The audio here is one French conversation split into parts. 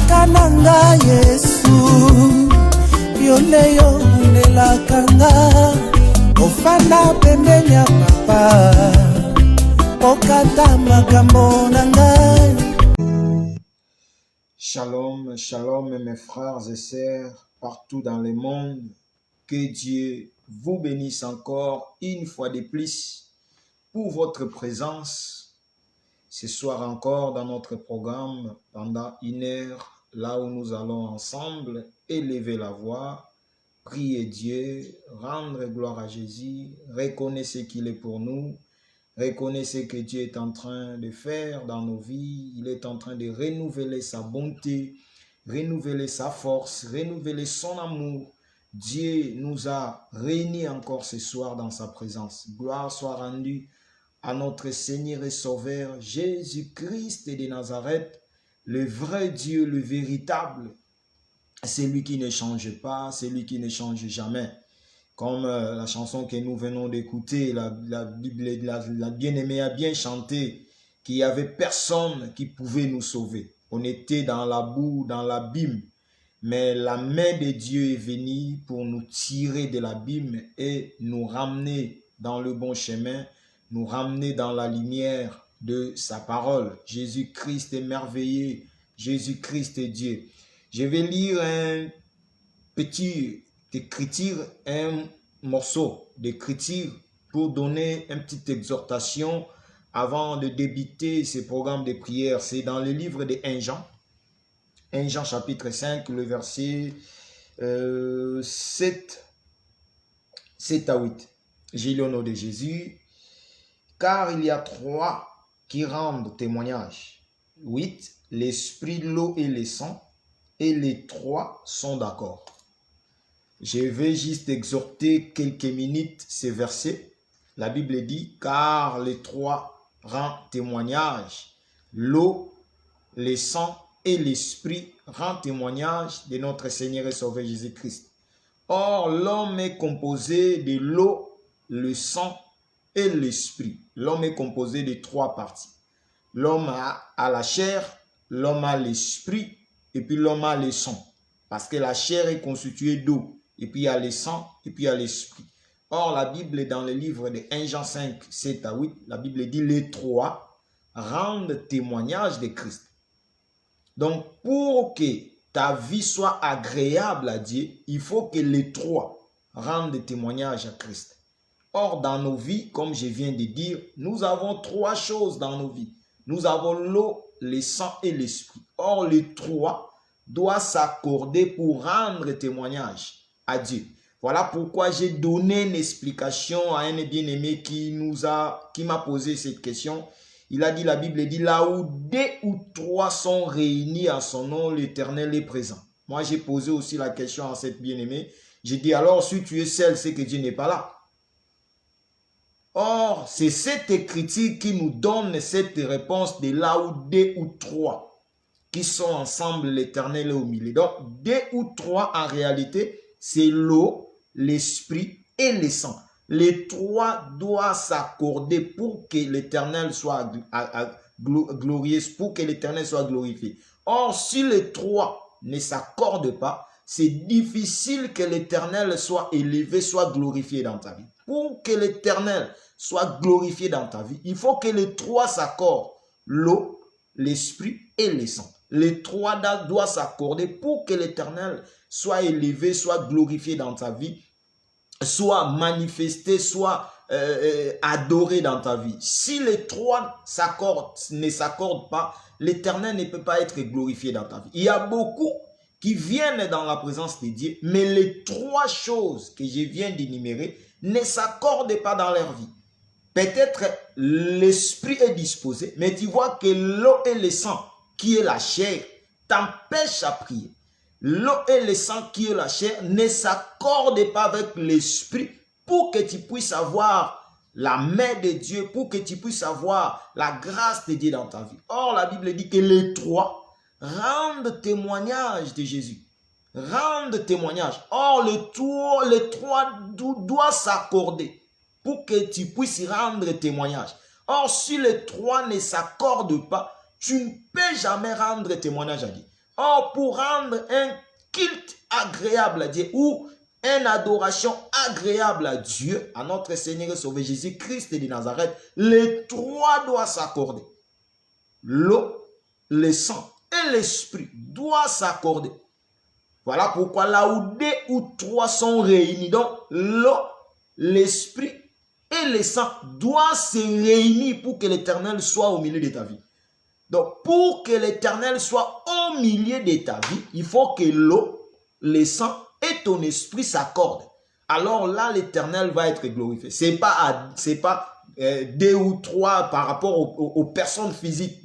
Kananga Yesu Yoleyo Nelakanga Ofana pembenya papa Okata makambo nangai. Shalom, shalom mes frères et sœurs partout dans le monde. Que Dieu vous bénisse encore une fois de plus pour votre présence. Ce soir encore dans notre programme, pendant 1 heure, là où nous allons ensemble élever la voix, prier Dieu, rendre gloire à Jésus, reconnaître ce qu'il est pour nous, reconnaître ce que Dieu est en train de faire dans nos vies. Il est en train de renouveler sa bonté, renouveler sa force, renouveler son amour. Dieu nous a réunis encore ce soir dans sa présence. Gloire soit rendue à notre Seigneur et Sauveur Jésus-Christ de Nazareth, le vrai Dieu, le véritable, celui qui ne change pas, celui qui ne change jamais. Comme la chanson que nous venons d'écouter, la bien-aimée a bien chanté, qu'il n'y avait personne qui pouvait nous sauver. On était dans la boue, dans l'abîme, mais la main de Dieu est venue pour nous tirer de l'abîme et nous ramener dans le bon chemin, nous ramener dans la lumière de sa parole. Jésus-Christ est merveilleux, Jésus-Christ est Dieu. Je vais lire un petit écriture, un morceau d'écriture pour donner une petite exhortation avant de débuter ce programme de prière. C'est dans le livre de 1 Jean. 1 Jean chapitre 5, le verset 7 à 8. J'ai lu au nom de Jésus. Car il y a 3 qui rendent témoignage. 8, l'esprit, l'eau et le sang. Et les 3 sont d'accord. Je vais juste exhorter quelques minutes ces versets. La Bible dit, car les 3 rendent témoignage. L'eau, le sang et l'esprit rendent témoignage de notre Seigneur et Sauveur Jésus-Christ. Or, l'homme est composé de l'eau, le sang et l'esprit. L'homme est composé de 3 parties. L'homme a la chair, l'homme a l'esprit et puis l'homme a le sang. Parce que la chair est constituée d'eau. Et puis il y a le sang, et puis il y a l'esprit. Or, la Bible, dans le livre de 1 Jean 5, 7 à 8, la Bible dit, les 3 rendent témoignage de Christ. Donc, pour que ta vie soit agréable à Dieu, il faut que les 3 rendent témoignage à Christ. Or, dans nos vies, comme je viens de dire, nous avons 3 choses dans nos vies. Nous avons l'eau, le sang et l'esprit. Or, les 3 doivent s'accorder pour rendre témoignage à Dieu. Voilà pourquoi j'ai donné une explication à un bien-aimé qui m'a posé cette question. Il a dit, la Bible dit, là où 2 ou 3 sont réunis à son nom, l'Éternel est présent. Moi, j'ai posé aussi la question à cette bien-aimée. J'ai dit, alors, si tu es seul, c'est que Dieu n'est pas là. Or, c'est cette écriture qui nous donne cette réponse de là où 2 ou 3 qui sont ensemble, l'Éternel est au milieu. Donc, 2 ou 3 en réalité, c'est l'eau, l'esprit et le sang. Les 3 doivent s'accorder pour que l'Éternel soit glorieux, pour que l'Éternel soit glorifié. Or, si les 3 ne s'accordent pas, c'est difficile que l'Éternel soit élevé, soit glorifié dans ta vie. Pour que l'Éternel soit glorifié dans ta vie, il faut que les 3 s'accordent. L'eau, l'esprit et le sang. Les 3 doivent s'accorder pour que l'Éternel soit élevé, soit glorifié dans ta vie, soit manifesté, soit adoré dans ta vie. Si les 3 ne s'accordent pas, l'Éternel ne peut pas être glorifié dans ta vie. Il y a beaucoup qui viennent dans la présence de Dieu, mais les 3 choses que je viens d'énumérer ne s'accordent pas dans leur vie. Peut-être l'esprit est disposé, mais tu vois que l'eau et le sang, qui est la chair, t'empêchent à prier. L'eau et le sang qui est la chair ne s'accordent pas avec l'esprit pour que tu puisses avoir la main de Dieu, pour que tu puisses avoir la grâce de Dieu dans ta vie. Or, la Bible dit que les 3 rendent témoignage de Jésus. Rendent témoignage. Or, les 3 doivent s'accorder pour que tu puisses rendre témoignage. Or, si les 3 ne s'accordent pas, tu ne peux jamais rendre témoignage à Dieu. Or, pour rendre un culte agréable à Dieu ou une adoration agréable à Dieu, à notre Seigneur et Sauveur Jésus-Christ de Nazareth, les trois doivent s'accorder. L'eau, le sang et l'esprit doivent s'accorder. Voilà pourquoi là où deux ou trois sont réunis, donc l'eau, l'esprit et le sang doivent se réunir pour que l'Éternel soit au milieu de ta vie. Donc pour que l'Éternel soit au milieu de ta vie, il faut que l'eau, le sang et ton esprit s'accordent. Alors là, l'Éternel va être glorifié. C'est pas deux ou trois par rapport aux personnes physiques.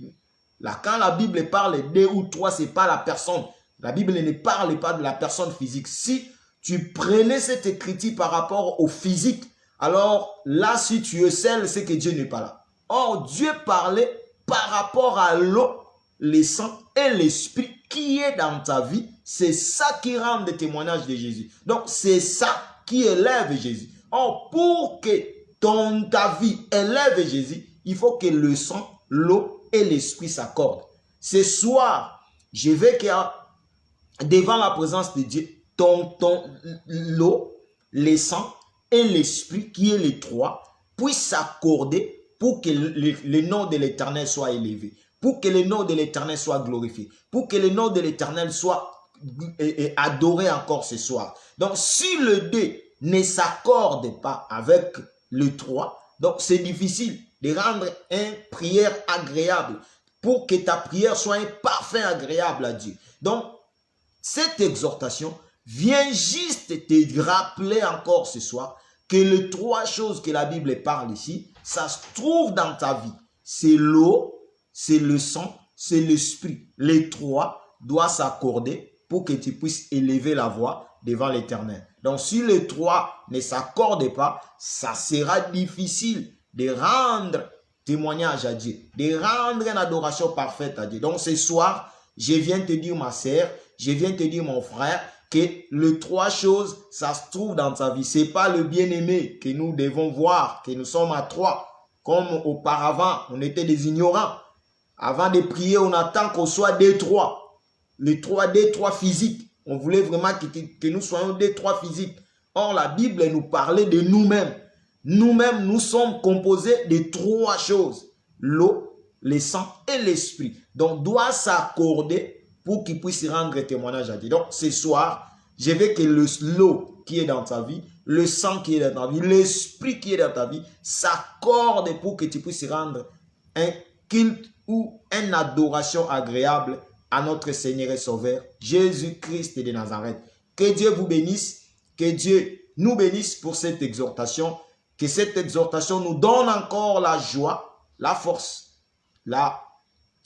Là, quand la Bible parle deux ou trois, c'est pas la personne. La Bible ne parle pas de la personne physique. Si tu prenais cette écriture par rapport au physique, alors là, si tu es seul, c'est que Dieu n'est pas là. Or, Dieu parlait par rapport à l'eau, le sang et l'esprit qui est dans ta vie. C'est ça qui rend le témoignage de Jésus. Donc, c'est ça qui élève Jésus. Or, pour que ta vie élève Jésus, il faut que le sang, l'eau et l'esprit s'accordent. Ce soir, je veux que devant la présence de Dieu, l'eau, le sang et l'esprit, qui est les trois, puissent s'accorder pour que le nom de l'Éternel soit élevé, pour que le nom de l'Éternel soit glorifié, pour que le nom de l'Éternel soit adoré encore ce soir. Donc, si le 2 ne s'accorde pas avec le 3, donc c'est difficile de rendre une prière agréable pour que ta prière soit un parfum agréable à Dieu. Donc, cette exhortation vient juste te rappeler encore ce soir que les trois choses que la Bible parle ici, ça se trouve dans ta vie. C'est l'eau, c'est le sang, c'est l'esprit. Les trois doivent s'accorder pour que tu puisses élever la voix devant l'Éternel. Donc, si les trois ne s'accordent pas, ça sera difficile de rendre témoignage à Dieu, de rendre une adoration parfaite à Dieu. Donc, ce soir, je viens te dire, ma sœur, je viens te dire, mon frère, que les trois choses, ça se trouve dans ta vie. Ce n'est pas le bien-aimé que nous devons voir, que nous sommes à trois. Comme auparavant, on était des ignorants. Avant de prier, on attend qu'on soit des trois. Les trois, des trois physiques. On voulait vraiment que nous soyons des trois physiques. Or, la Bible nous parlait de nous-mêmes. Nous-mêmes, nous sommes composés de trois choses. L'eau, le sang et l'esprit. Donc, doit s'accorder pour qu'il puisse rendre témoignage à Dieu. Donc, ce soir, je veux que l'eau qui est dans ta vie, le sang qui est dans ta vie, l'esprit qui est dans ta vie, s'accorde pour que tu puisses rendre un culte ou une adoration agréable à notre Seigneur et Sauveur, Jésus-Christ de Nazareth. Que Dieu vous bénisse, que Dieu nous bénisse pour cette exhortation, que cette exhortation nous donne encore la joie, la force,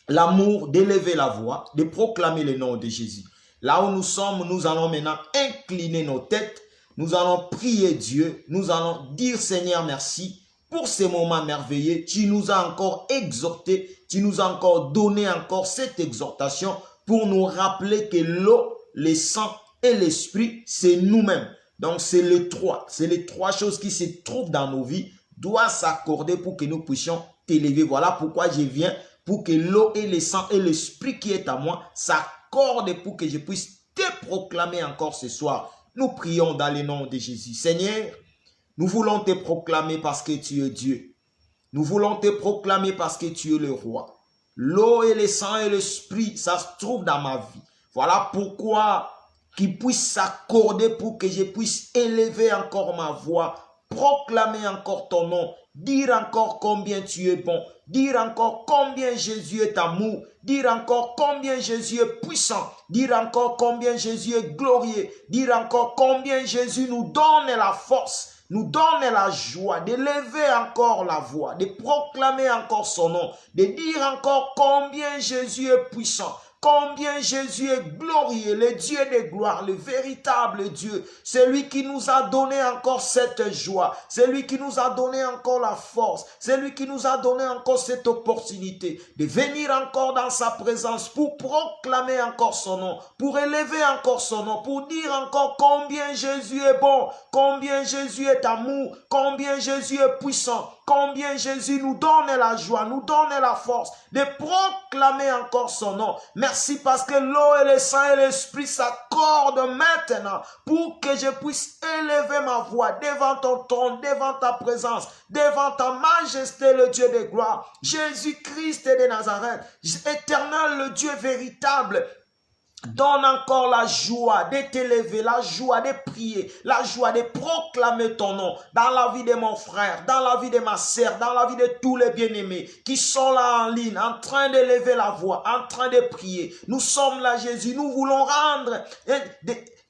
l'amour d'élever la voix, de proclamer le nom de Jésus. Là où nous sommes, nous allons maintenant incliner nos têtes, nous allons prier Dieu, nous allons dire Seigneur merci pour ces moments merveilleux. Tu nous as encore exhortés, tu nous as encore donné encore cette exhortation pour nous rappeler que l'eau, le sang et l'esprit, c'est nous-mêmes. Donc c'est les trois choses qui se trouvent dans nos vies, doivent s'accorder pour que nous puissions t'élever. Voilà pourquoi je viens, pour que l'eau et le sang et l'esprit qui est à moi s'accordent pour que je puisse te proclamer encore ce soir. Nous prions dans le nom de Jésus. Seigneur, nous voulons te proclamer parce que tu es Dieu. Nous voulons te proclamer parce que tu es le roi. L'eau et le sang et l'esprit, ça se trouve dans ma vie. Voilà pourquoi qu'il puisse s'accorder pour que je puisse élever encore ma voix, proclamer encore ton nom, dire encore combien tu es bon, dire encore combien Jésus est amour, dire encore combien Jésus est puissant, dire encore combien Jésus est glorieux, dire encore combien Jésus nous donne la force, nous donne la joie d'élever encore la voix, de proclamer encore son nom, de dire encore combien Jésus est puissant, combien Jésus est glorieux, le Dieu de gloire, le véritable Dieu, celui qui nous a donné encore cette joie, celui qui nous a donné encore la force, celui qui nous a donné encore cette opportunité de venir encore dans sa présence pour proclamer encore son nom, pour élever encore son nom, pour dire encore combien Jésus est bon, combien Jésus est amour, combien Jésus est puissant, combien Jésus nous donne la joie, nous donne la force de proclamer encore son nom. Merci Merci parce que l'eau et le sang et l'esprit s'accordent maintenant pour que je puisse élever ma voix devant ton trône, devant ta présence, devant ta majesté, le Dieu de gloire. Jésus-Christ de Nazareth, éternel, le Dieu véritable. Donne encore la joie de t'élever, la joie de prier, la joie de proclamer ton nom dans la vie de mon frère, dans la vie de ma sœur, dans la vie de tous les bien-aimés qui sont là en ligne, en train d'élever la voix, en train de prier. Nous sommes là, Jésus. Nous voulons rendre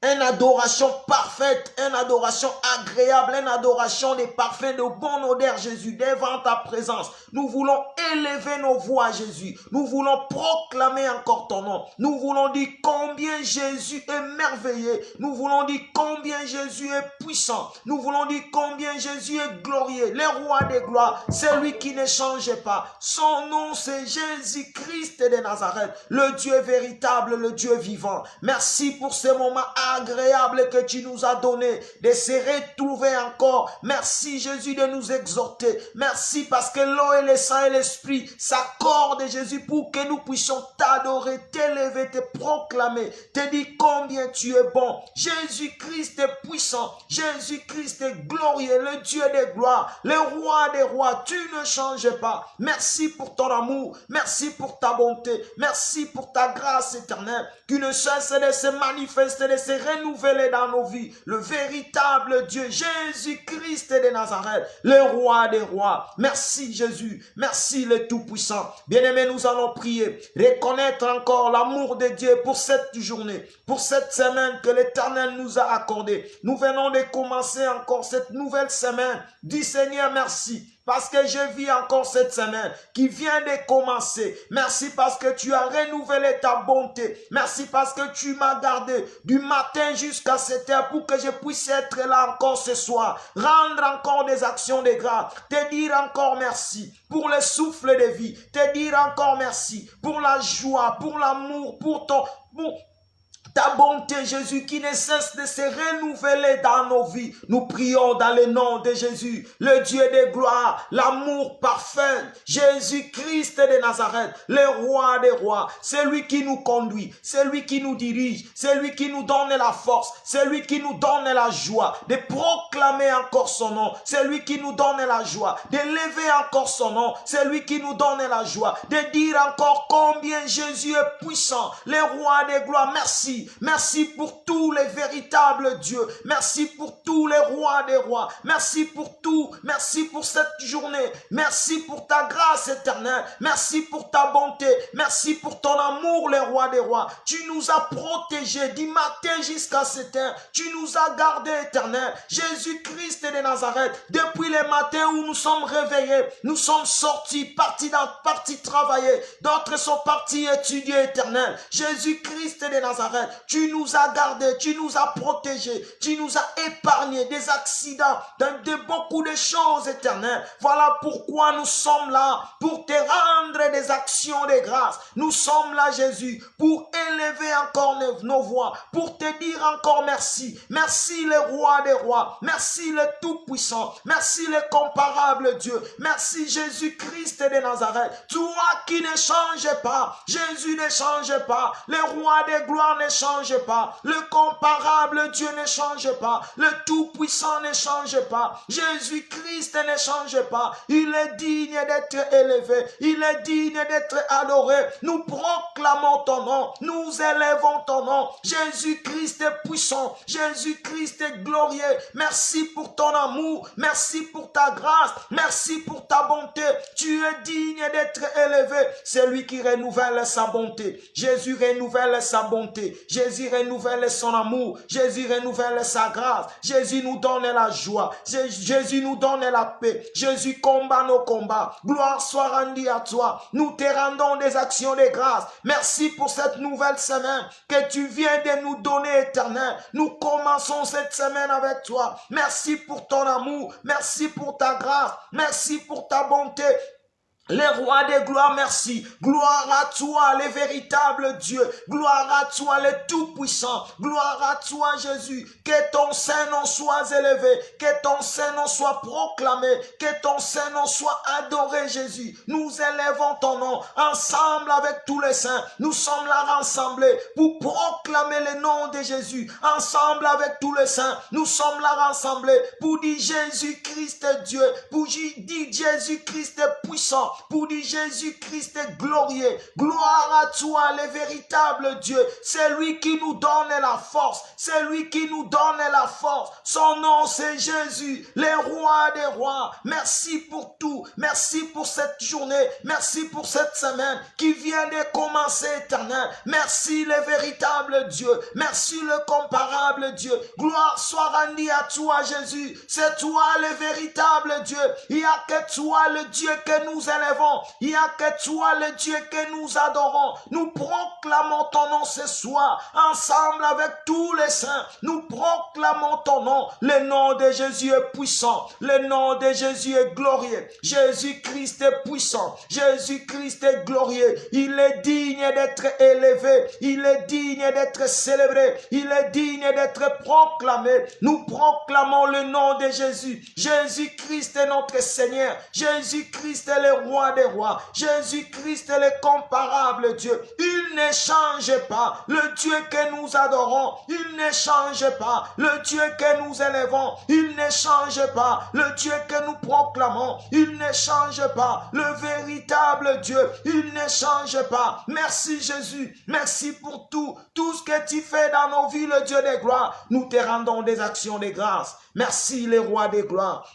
une adoration parfaite, une adoration agréable, une adoration de parfum, de bonne odeur, Jésus, devant ta présence. Nous voulons élever nos voix, Jésus. Nous voulons proclamer encore ton nom. Nous voulons dire combien Jésus est merveilleux. Nous voulons dire combien Jésus est puissant. Nous voulons dire combien Jésus est glorieux. Le roi des gloires, c'est lui qui ne change pas. Son nom, c'est Jésus-Christ de Nazareth, le Dieu véritable, le Dieu vivant. Merci pour ce moment agréable que tu nous as donné, de se retrouver encore. Merci Jésus de nous exhorter. Merci parce que l'eau et le sang et l'esprit s'accordent, Jésus, pour que nous puissions t'adorer, t'élever, te proclamer, te dire combien tu es bon. Jésus-Christ est puissant. Jésus-Christ est glorieux, le Dieu des gloires, le roi des rois. Tu ne changes pas. Merci pour ton amour. Merci pour ta bonté. Merci pour ta grâce éternelle qui ne cesse de se manifester, de se renouveler dans nos vies. Le véritable Dieu, Jésus-Christ de Nazareth, le roi des rois. Merci Jésus, merci le Tout-Puissant. Bien-aimés, nous allons prier, reconnaître encore l'amour de Dieu pour cette journée, pour cette semaine que l'Éternel nous a accordée. Nous venons de commencer encore cette nouvelle semaine. Dis Seigneur, merci. Parce que je vis encore cette semaine qui vient de commencer. Merci parce que tu as renouvelé ta bonté. Merci parce que tu m'as gardé du matin jusqu'à cette heure pour que je puisse être là encore ce soir. Rendre encore des actions de grâce. Te dire encore merci pour le souffle de vie. Te dire encore merci pour la joie, pour l'amour, pour ta bonté, Jésus, qui ne cesse de se renouveler dans nos vies. Nous prions dans le nom de Jésus, le Dieu de gloire, l'amour parfait, Jésus-Christ de Nazareth, le roi des rois. C'est lui qui nous conduit, c'est lui qui nous dirige, c'est lui qui nous donne la force, c'est lui qui nous donne la joie de proclamer encore son nom, c'est lui qui nous donne la joie d'élever encore son nom, c'est lui qui nous donne la joie de dire encore combien Jésus est puissant, le roi des gloires. Merci. Merci pour tous les véritables dieux. Merci pour tous les rois des rois. Merci pour tout. Merci pour cette journée. Merci pour ta grâce éternelle. Merci pour ta bonté. Merci pour ton amour, le roi des rois. Tu nous as protégés du matin jusqu'à cette heure. Tu nous as gardés, éternel. Jésus-Christ de Nazareth. Depuis le matin où nous sommes réveillés, nous sommes sortis, partis travailler. D'autres sont partis étudier, éternel. Jésus-Christ de Nazareth. Tu nous as gardés, tu nous as protégés, tu nous as épargnés des accidents, de beaucoup de choses éternelles. Voilà pourquoi nous sommes là, pour te rendre des actions de grâce. Nous sommes là, Jésus, pour élever encore nos voix, pour te dire encore merci. Merci le roi des rois, merci le tout-puissant, merci le comparable Dieu, merci Jésus-Christ de Nazareth. Toi qui ne changes pas, Jésus ne change pas, le roi des gloires ne change pas, le comparable Dieu ne change pas, le tout-puissant ne change pas, Jésus-Christ ne change pas, il est digne d'être élevé, il est digne d'être adoré. Nous proclamons ton nom, nous élevons ton nom. Jésus-Christ est puissant, Jésus-Christ est glorieux. Merci pour ton amour, merci pour ta grâce, merci pour ta bonté. Tu es digne d'être élevé. C'est lui qui renouvelle sa bonté. Jésus renouvelle sa bonté. Jésus renouvelle son amour. Jésus renouvelle sa grâce. Jésus nous donne la joie. Jésus nous donne la paix. Jésus combat nos combats. Gloire soit rendue à toi. Nous te rendons des actions de grâce. Merci pour cette nouvelle semaine que tu viens de nous donner, éternel. Nous commençons cette semaine avec toi. Merci pour ton amour. Merci pour ta grâce. Merci pour ta bonté. Les rois des gloires, merci. Gloire à toi, les véritables dieux. Gloire à toi, les tout-puissants. Gloire à toi, Jésus. Que ton Saint-Nom soit élevé. Que ton Saint-Nom soit proclamé. Que ton Saint-Nom soit adoré, Jésus. Nous élevons ton nom ensemble avec tous les saints. Nous sommes là rassemblés pour proclamer le nom de Jésus. Ensemble avec tous les saints. Nous sommes là rassemblés pour dire Jésus-Christ est Dieu. Pour dire Jésus-Christ est puissant. Pour dire Jésus-Christ est glorieux. Gloire à toi, le véritable Dieu. C'est lui qui nous donne la force. C'est lui qui nous donne la force. Son nom, c'est Jésus, le roi des rois. Merci pour tout. Merci pour cette journée. Merci pour cette semaine qui vient de commencer, éternel. Merci, le véritable Dieu. Merci, le comparable Dieu. Gloire soit rendue à toi, Jésus. C'est toi, le véritable Dieu. Il n'y a que toi, le Dieu que nous élevons. Il n'y a que toi, le Dieu que nous adorons. Nous proclamons ton nom ce soir, ensemble avec tous les saints. Nous proclamons ton nom. Le nom de Jésus est puissant. Le nom de Jésus est glorieux. Jésus-Christ est puissant. Jésus-Christ est glorieux. Il est digne d'être élevé. Il est digne d'être célébré. Il est digne d'être proclamé. Nous proclamons le nom de Jésus. Jésus-Christ est notre Seigneur. Jésus-Christ est le roi des rois. Jésus-Christ est le comparable Dieu. Il ne change pas. Le Dieu que nous adorons, il ne change pas. Le Dieu que nous élevons, il ne change pas. Le Dieu que nous proclamons, il ne change pas. Le véritable Dieu, il ne change pas. Merci Jésus. Merci pour tout ce que tu fais dans nos vies, le Dieu des gloires. Nous te rendons des actions de grâce. Merci les rois des gloires.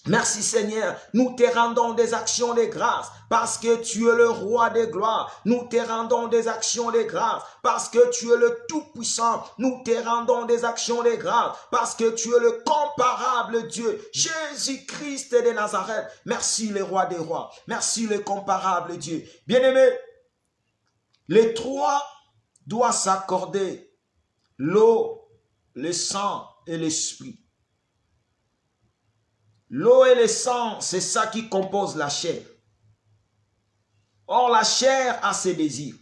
Merci Seigneur, nous te rendons des actions de grâce parce que tu es le roi des gloires. Nous te rendons des actions de grâce parce que tu es le tout-puissant. Nous te rendons des actions de grâce parce que tu es le comparable Dieu, Jésus-Christ de Nazareth. Merci le roi des rois. Merci le comparable Dieu. Bien-aimés, les trois doivent s'accorder: l'eau, le sang et l'esprit. L'eau et le sang, c'est ça qui compose la chair. Or, la chair a ses désirs.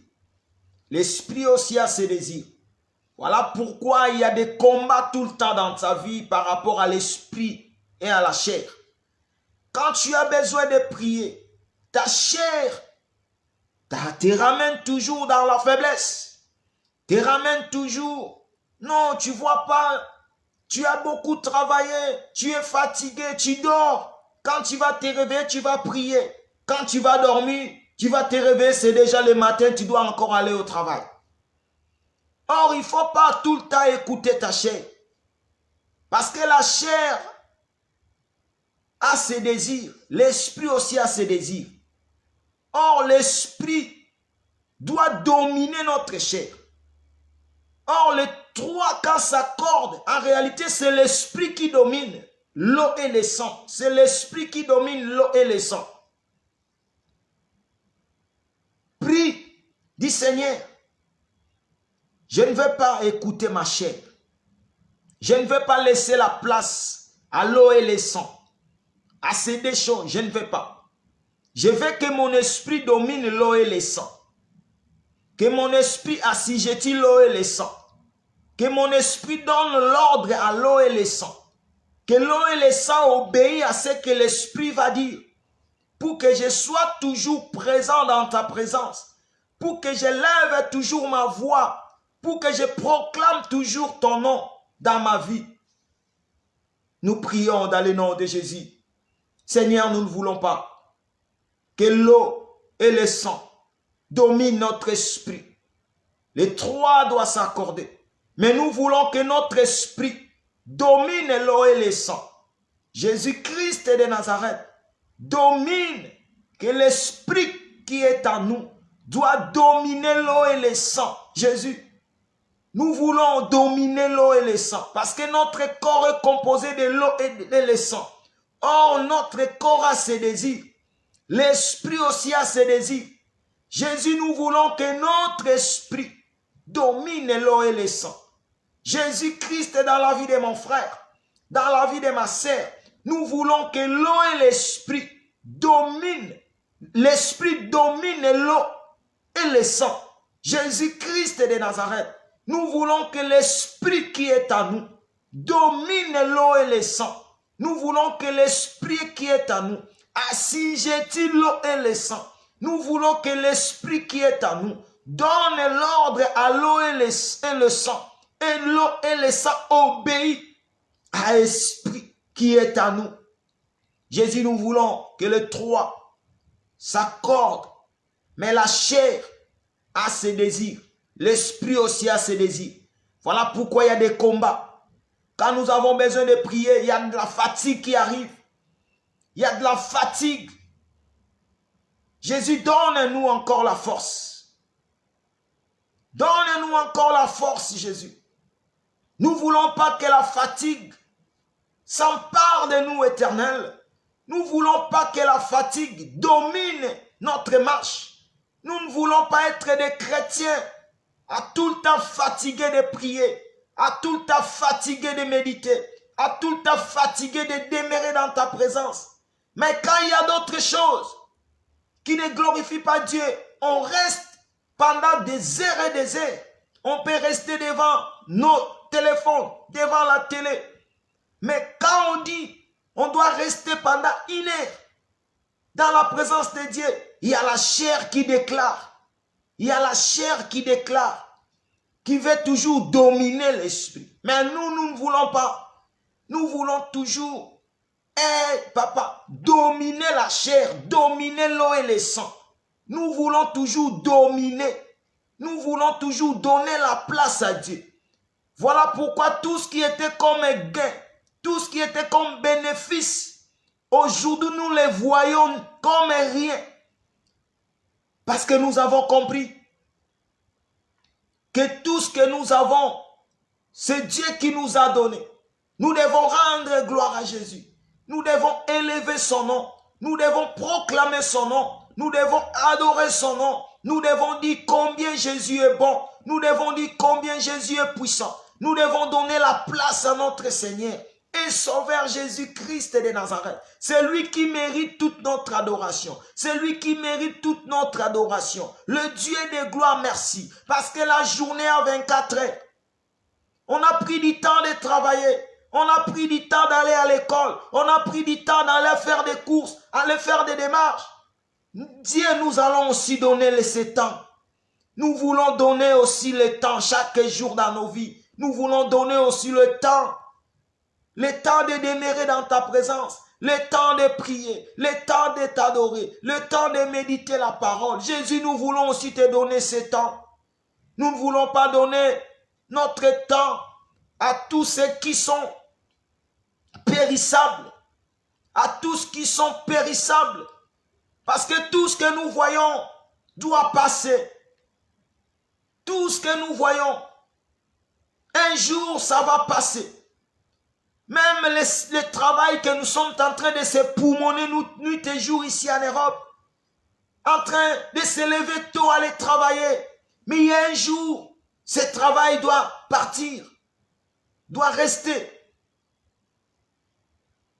L'esprit aussi a ses désirs. Voilà pourquoi il y a des combats tout le temps dans ta vie par rapport à l'esprit et à la chair. Quand tu as besoin de prier, ta chair te ramène toujours dans la faiblesse. Te ramène toujours. Non, tu vois pas. Tu as beaucoup travaillé, tu es fatigué, tu dors. Quand tu vas te réveiller, tu vas prier. Quand tu vas dormir, tu vas te réveiller, c'est déjà le matin, tu dois encore aller au travail. Or, il ne faut pas tout le temps écouter ta chair. Parce que la chair a ses désirs. L'esprit aussi a ses désirs. Or, l'esprit doit dominer notre chair. Or, les trois, quand s'accordent, en réalité, c'est l'esprit qui domine l'eau et le sang. C'est l'esprit qui domine l'eau et le sang. Prie, dis Seigneur, je ne veux pas écouter ma chair. Je ne veux pas laisser la place à l'eau et le sang. À ces deux choses, je ne veux pas. Je veux que mon esprit domine l'eau et le sang. Que mon esprit assujettit l'eau et le sang. Que mon esprit donne l'ordre à l'eau et le sang. Que l'eau et le sang obéissent à ce que l'esprit va dire. Pour que je sois toujours présent dans ta présence. Pour que je lève toujours ma voix. Pour que je proclame toujours ton nom dans ma vie. Nous prions dans le nom de Jésus. Seigneur, nous ne voulons pas que l'eau et le sang dominent notre esprit. Les trois doivent s'accorder. Mais nous voulons que notre esprit domine l'eau et le sang. Jésus-Christ de Nazareth domine, que l'esprit qui est en nous doit dominer l'eau et le sang. Jésus, nous voulons dominer l'eau et le sang parce que notre corps est composé de l'eau et de le sang. Or, notre corps a ses désirs. L'esprit aussi a ses désirs. Jésus, nous voulons que notre esprit domine l'eau et le sang. Jésus-Christ est dans la vie de mon frère, dans la vie de ma sœur. Nous voulons que l'eau et l'esprit dominent l'esprit domine l'eau et le sang. Jésus-Christ de Nazareth, nous voulons que l'esprit qui est à nous domine l'eau et le sang. Nous voulons que l'esprit qui est à nous assujettit l'eau et le sang. Nous voulons que l'esprit qui est à nous donne l'ordre à l'eau et le sang. Et l'eau et le sang obéissent à l'esprit qui est à nous. Jésus, nous voulons que les trois s'accordent, mais la chair a ses désirs, l'esprit aussi a ses désirs. Voilà pourquoi il y a des combats. Quand nous avons besoin de prier, il y a de la fatigue qui arrive. Il y a de la fatigue. Jésus, donne-nous encore la force. Donne-nous encore la force, Jésus. Nous ne voulons pas que la fatigue s'empare de nous, Éternel. Nous ne voulons pas que la fatigue domine notre marche. Nous ne voulons pas être des chrétiens à tout le temps fatigués de prier, à tout le temps fatigués de méditer, à tout le temps fatigués de demeurer dans ta présence. Mais quand il y a d'autres choses qui ne glorifient pas Dieu, on reste pendant des heures et des heures. On peut rester devant nos téléphones, devant la télé. Mais quand on dit, on doit rester pendant une heure dans la présence de Dieu, il y a la chair qui déclare. Il y a la chair qui déclare, qui veut toujours dominer l'esprit. Mais nous ne voulons pas. Nous voulons toujours, papa, dominer la chair, dominer l'eau et le sang. Nous voulons toujours dominer. Nous voulons toujours donner la place à Dieu. Voilà pourquoi tout ce qui était comme un gain, tout ce qui était comme bénéfice, aujourd'hui nous les voyons comme rien. Parce que nous avons compris que tout ce que nous avons, c'est Dieu qui nous a donné. Nous devons rendre gloire à Jésus. Nous devons élever son nom. Nous devons proclamer son nom. Nous devons adorer son nom. Nous devons dire combien Jésus est bon. Nous devons dire combien Jésus est puissant. Nous devons donner la place à notre Seigneur et Sauveur Jésus-Christ de Nazareth. C'est lui qui mérite toute notre adoration. C'est lui qui mérite toute notre adoration. Le Dieu de gloire, merci. Parce que la journée a 24 heures. On a pris du temps de travailler. On a pris du temps d'aller à l'école. On a pris du temps d'aller faire des courses, aller faire des démarches. Dieu, nous allons aussi donner ce temps. Nous voulons donner aussi le temps chaque jour dans nos vies. Nous voulons donner aussi le temps de demeurer dans ta présence, le temps de prier, le temps de t'adorer, le temps de méditer la parole. Jésus, nous voulons aussi te donner ce temps. Nous ne voulons pas donner notre temps à tous ceux qui sont périssables, à tous qui sont périssables, parce que tout ce que nous voyons doit passer. Tout ce que nous voyons, un jour ça va passer. Même le travail que nous sommes en train de se poumonner nuit et jour ici en Europe, en train de se lever tôt, aller travailler. Mais il y a un jour, ce travail doit partir, doit rester.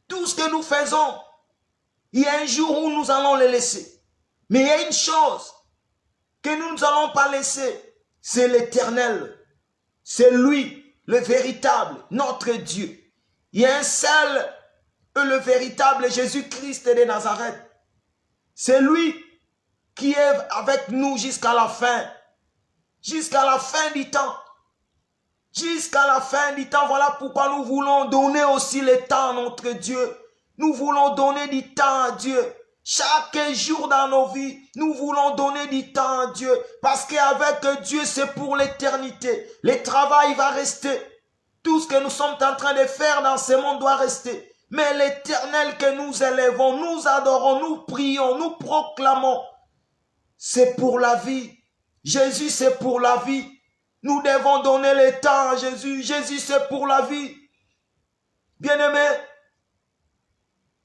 Tout ce que nous faisons, il y a un jour où nous allons le laisser. Mais il y a une chose que nous ne allons pas laisser, c'est l'Éternel. C'est lui, le véritable, notre Dieu. Il y a un seul, le véritable Jésus-Christ de Nazareth. C'est lui qui est avec nous jusqu'à la fin. Jusqu'à la fin du temps. Jusqu'à la fin du temps. Voilà pourquoi nous voulons donner aussi le temps à notre Dieu. Nous voulons donner du temps à Dieu. Chaque jour dans nos vies, nous voulons donner du temps à Dieu. Parce qu'avec Dieu, c'est pour l'éternité. Le travail va rester. Tout ce que nous sommes en train de faire dans ce monde doit rester. Mais l'Éternel que nous élevons, nous adorons, nous prions, nous proclamons, c'est pour la vie. Jésus, c'est pour la vie. Nous devons donner le temps à Jésus. Jésus, c'est pour la vie. Bien-aimé,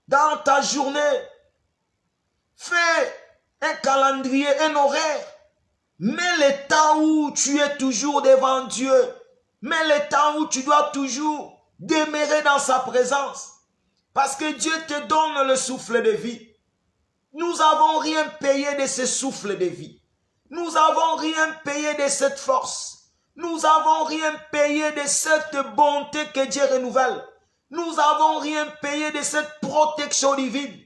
dans ta journée, fais un calendrier, un horaire. Mets le temps où tu es toujours devant Dieu. Mets le temps où tu dois toujours demeurer dans sa présence. Parce que Dieu te donne le souffle de vie. Nous n'avons rien payé de ce souffle de vie. Nous n'avons rien payé de cette force. Nous n'avons rien payé de cette bonté que Dieu renouvelle. Nous n'avons rien payé de cette protection divine.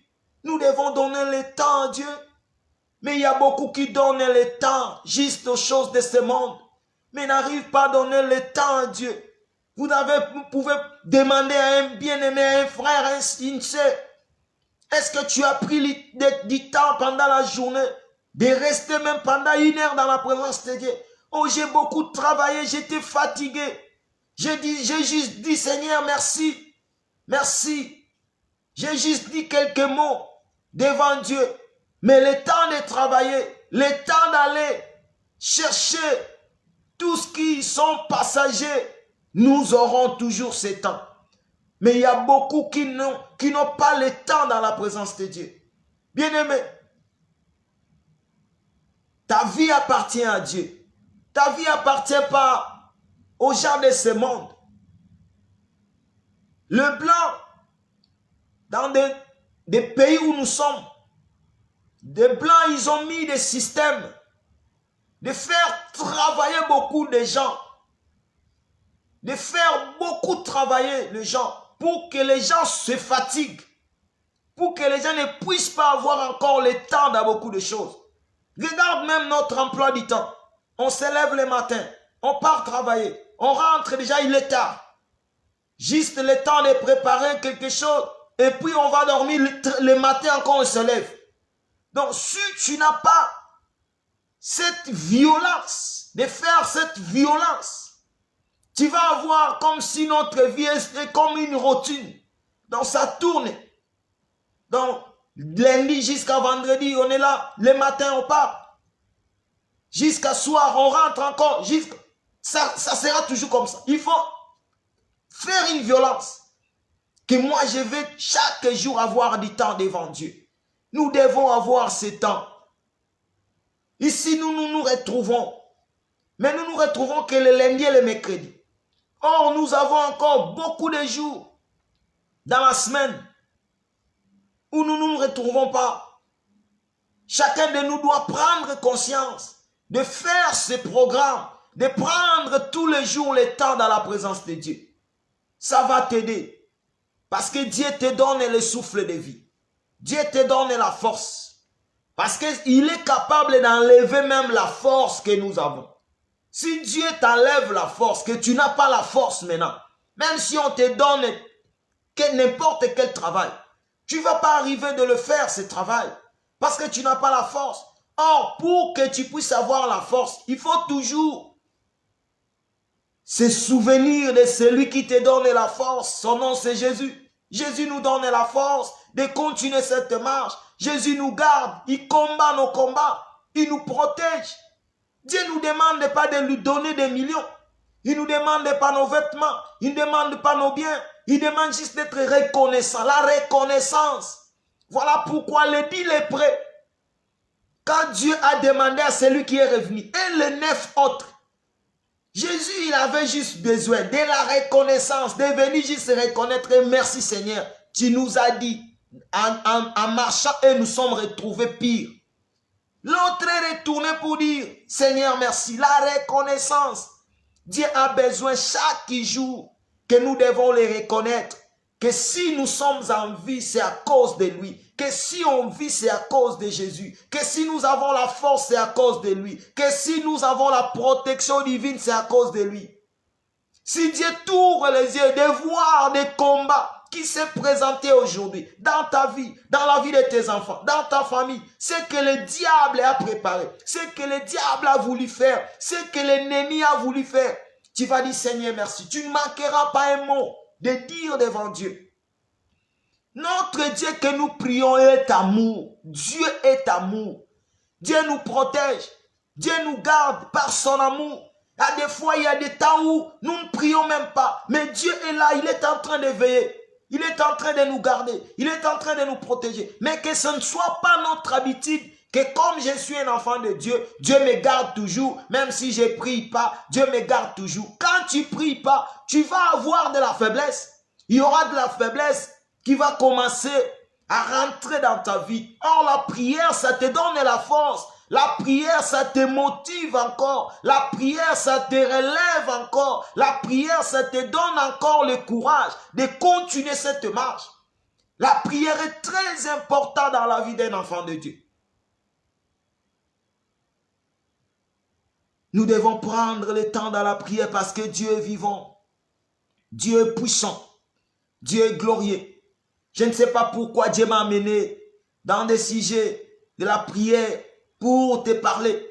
Nous devons donner le temps à Dieu. Mais il y a beaucoup qui donnent le temps juste aux choses de ce monde, mais n'arrivent pas à donner le temps à Dieu. Vous pouvez demander à un bien-aimé, à un frère, à une sœur, est-ce que tu as pris du temps pendant la journée de rester même pendant 1 heure dans la présence de Dieu? Oh, j'ai beaucoup travaillé, j'étais fatigué. J'ai juste dit, Seigneur, merci. Merci. J'ai juste dit quelques mots devant Dieu. Mais le temps de travailler, le temps d'aller chercher tout ce qui sont passagers, nous aurons toujours ce temps. Mais il y a beaucoup qui n'ont pas le temps dans la présence de Dieu. Bien-aimé, ta vie appartient à Dieu. Ta vie appartient pas aux gens de ce monde. Le blanc, dans des pays où nous sommes, des blancs, ils ont mis des systèmes de faire travailler beaucoup de gens, de faire beaucoup travailler les gens pour que les gens se fatiguent, pour que les gens ne puissent pas avoir encore le temps dans beaucoup de choses. Regarde même notre emploi du temps. On se lève le matin, on part travailler, on rentre déjà, il est tard. Juste le temps de préparer quelque chose et puis on va dormir le matin encore, on se lève. Donc, si tu n'as pas cette violence, de faire cette violence, tu vas avoir comme si notre vie est comme une routine. Donc, ça tourne. Donc, lundi jusqu'à vendredi, on est là. Le matin, on part. Jusqu'à soir, on rentre encore. Ça sera toujours comme ça. Il faut faire une violence. Que moi, je vais chaque jour avoir du temps devant Dieu. Nous devons avoir ce temps. Ici, nous nous retrouvons. Mais nous nous retrouvons que le lundi et le mercredi. Or, nous avons encore beaucoup de jours dans la semaine où nous ne nous retrouvons pas. Chacun de nous doit prendre conscience de faire ce programme, de prendre tous les jours le temps dans la présence de Dieu. Ça va t'aider. Parce que Dieu te donne le souffle de vie. Dieu te donne la force. Parce qu'il est capable d'enlever même la force que nous avons. Si Dieu t'enlève la force, que tu n'as pas la force maintenant, même si on te donne n'importe quel travail, tu ne vas pas arriver de le faire, ce travail, parce que tu n'as pas la force. Or, pour que tu puisses avoir la force, il faut toujours se souvenir de celui qui te donne la force. Son nom, c'est Jésus. Jésus nous donne la force de continuer cette marche. Jésus nous garde, il combat nos combats, il nous protège. Dieu ne nous demande pas de lui donner des millions. Il ne nous demande pas nos vêtements, il ne demande pas nos biens. Il demande juste d'être reconnaissant, la reconnaissance. Voilà pourquoi les 10 lépreux, quand Dieu a demandé à celui qui est revenu, et les 9 autres, Jésus, il avait juste besoin de la reconnaissance, de venir juste reconnaître, merci Seigneur, tu nous as dit, en marchant, et nous sommes retrouvés pires. L'autre est retourné pour dire, Seigneur, merci, la reconnaissance. Dieu a besoin chaque jour que nous devons le reconnaître, que si nous sommes en vie, c'est à cause de lui. Que si on vit, c'est à cause de Jésus. Que si nous avons la force, c'est à cause de lui. Que si nous avons la protection divine, c'est à cause de lui. Si Dieu t'ouvre les yeux de voir des combats qui s'est présenté aujourd'hui, dans ta vie, dans la vie de tes enfants, dans ta famille, ce que le diable a préparé, ce que le diable a voulu faire, ce que l'ennemi a voulu faire, tu vas dire Seigneur merci. Tu ne manqueras pas un mot de dire devant Dieu. Notre Dieu que nous prions est amour. Dieu est amour. Dieu nous protège. Dieu nous garde par son amour. À des fois, il y a des temps où nous ne prions même pas. Mais Dieu est là, il est en train de veiller. Il est en train de nous garder. Il est en train de nous protéger. Mais que ce ne soit pas notre habitude, que comme je suis un enfant de Dieu, Dieu me garde toujours. Même si je ne prie pas, Dieu me garde toujours. Quand tu ne pries pas, tu vas avoir de la faiblesse. Il y aura de la faiblesse qui va commencer à rentrer dans ta vie. Or, la prière, ça te donne la force. La prière, ça te motive encore. La prière, ça te relève encore. La prière, ça te donne encore le courage de continuer cette marche. La prière est très importante dans la vie d'un enfant de Dieu. Nous devons prendre le temps dans la prière parce que Dieu est vivant. Dieu est puissant. Dieu est glorieux. Je ne sais pas pourquoi Dieu m'a amené dans des sujets de la prière pour te parler.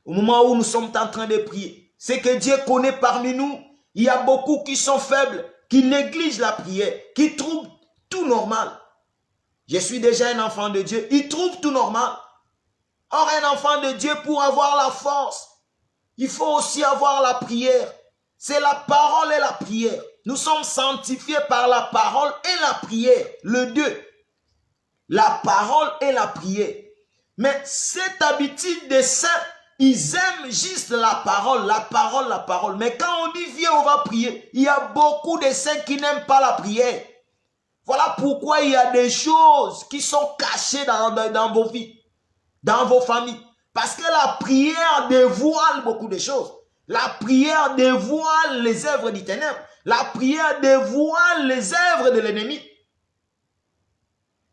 Au moment où nous sommes en train de prier. C'est que Dieu connaît parmi nous. Il y a beaucoup qui sont faibles, qui négligent la prière, qui trouvent tout normal. Je suis déjà un enfant de Dieu. Il trouve tout normal. Or, un enfant de Dieu, pour avoir la force, il faut aussi avoir la prière. C'est la parole et la prière. Nous sommes sanctifiés par la parole et la prière. Le deux. La parole et la prière. Mais cette habitude des saints, ils aiment juste la parole, la parole, la parole. Mais quand on dit viens, on va prier, il y a beaucoup de saints qui n'aiment pas la prière. Voilà pourquoi il y a des choses qui sont cachées dans vos vies, dans vos familles. Parce que la prière dévoile beaucoup de choses. La prière dévoile les œuvres du ténèbre. La prière dévoile les œuvres de l'ennemi.